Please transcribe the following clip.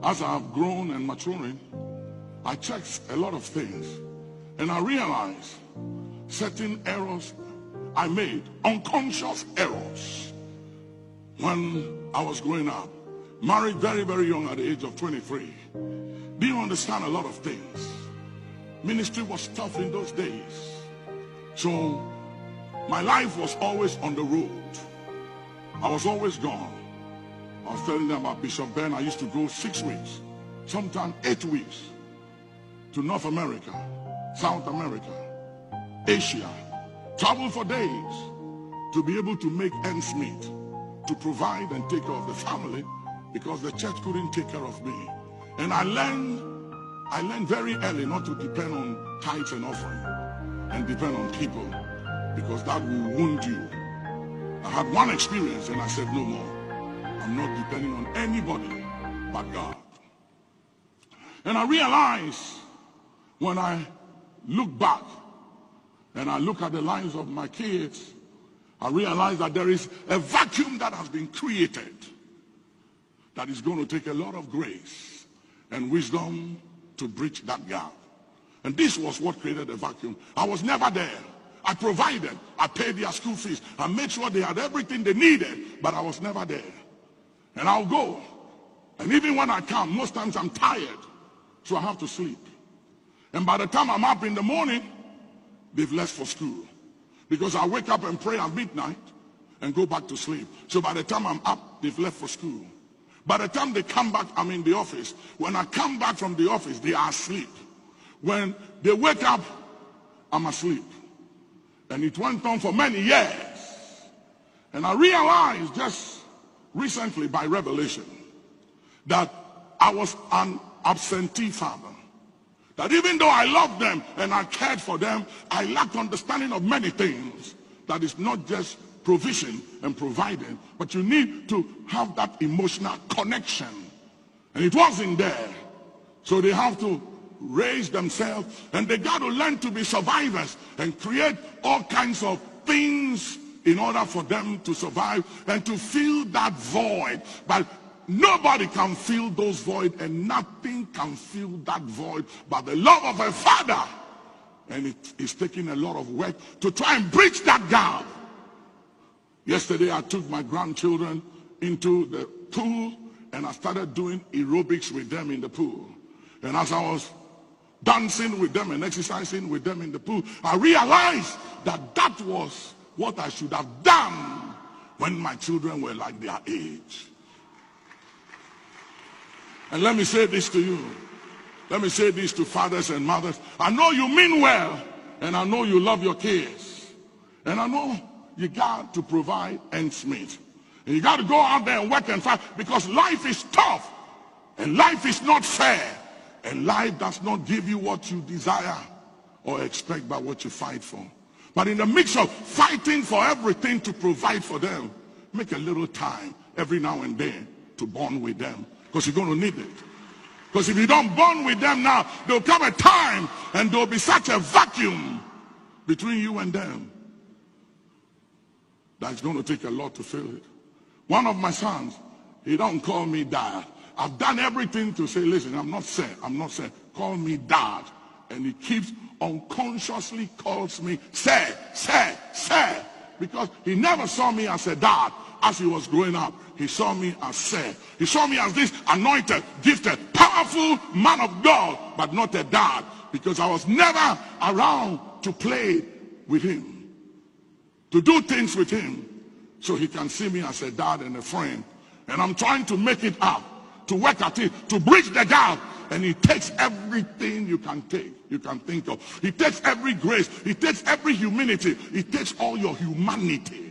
as I have grown and maturing, I checked a lot of things, and I realized certain errors I made, unconscious errors, when I was growing up. Married very, very young at the age of 23. Didn't understand a lot of things. Ministry was tough in those days. So my life was always on the road. I was always gone. I was telling them about Bishop Ben. I used to go 6 weeks, sometimes 8 weeks, to North America, South America, Asia. Travel for days to be able to make ends meet, to provide and take care of the family, because the church couldn't take care of me. And I learned very early not to depend on tithes and offering and depend on people, because that will wound you. I had one experience and I said, no more. I'm not depending on anybody but God. And I realized when I look back and I look at the lives of my kids, I realize that there is a vacuum that has been created that is going to take a lot of grace and wisdom to bridge that gap. And this was what created the vacuum. I was never there. I provided. I paid their school fees. I made sure they had everything they needed, but I was never there. And I'll go. And even when I come, most times I'm tired, so I have to sleep. And by the time I'm up in the morning, they've left for school. Because I wake up and pray at midnight and go back to sleep. So by the time I'm up, they've left for school. By the time they come back, I'm in the office. When I come back from the office, they are asleep. When they wake up, I'm asleep. And it went on for many years. And I realized just recently by revelation that I was an absentee father. That even though I loved them and I cared for them, I lacked understanding of many things. That is not just provision and providing, but you need to have that emotional connection. And it wasn't there. So they have to raise themselves, and they got to learn to be survivors and create all kinds of things in order for them to survive and to fill that void. But nobody can fill those void, and nothing can fill that void but the love of a father. And it is taking a lot of work to try and bridge that gap. Yesterday I took my grandchildren into the pool and I started doing aerobics with them in the pool. And as I was dancing with them and exercising with them in the pool, I realized that that was what I should have done when my children were like their age. And let me say this to you. Let me say this to fathers and mothers. I know you mean well, and I know you love your kids. And I know you got to provide ends meet. And you got to go out there and work and fight, because life is tough. And life is not fair. And life does not give you what you desire or expect by what you fight for. But in the mix of fighting for everything to provide for them, make a little time every now and then to bond with them, because you're going to need it. Because if you don't bond with them now, there'll come a time and there'll be such a vacuum between you and them that's going to take a lot to fill it. One of my sons, he don't call me dad. I've done everything to say, listen, I'm not saying, call me dad. And he keeps unconsciously calls me sir. Because he never saw me as a dad as he was growing up. He saw me as sir. He saw me as this anointed, gifted, powerful man of God, but not a dad. Because I was never around to play with him, to do things with him, so he can see me as a dad and a friend. And I'm trying to make it up, to work at it, to bridge the gap. And he takes everything you can take, you can think of. He takes every grace. He takes every humility. He takes all your humanity.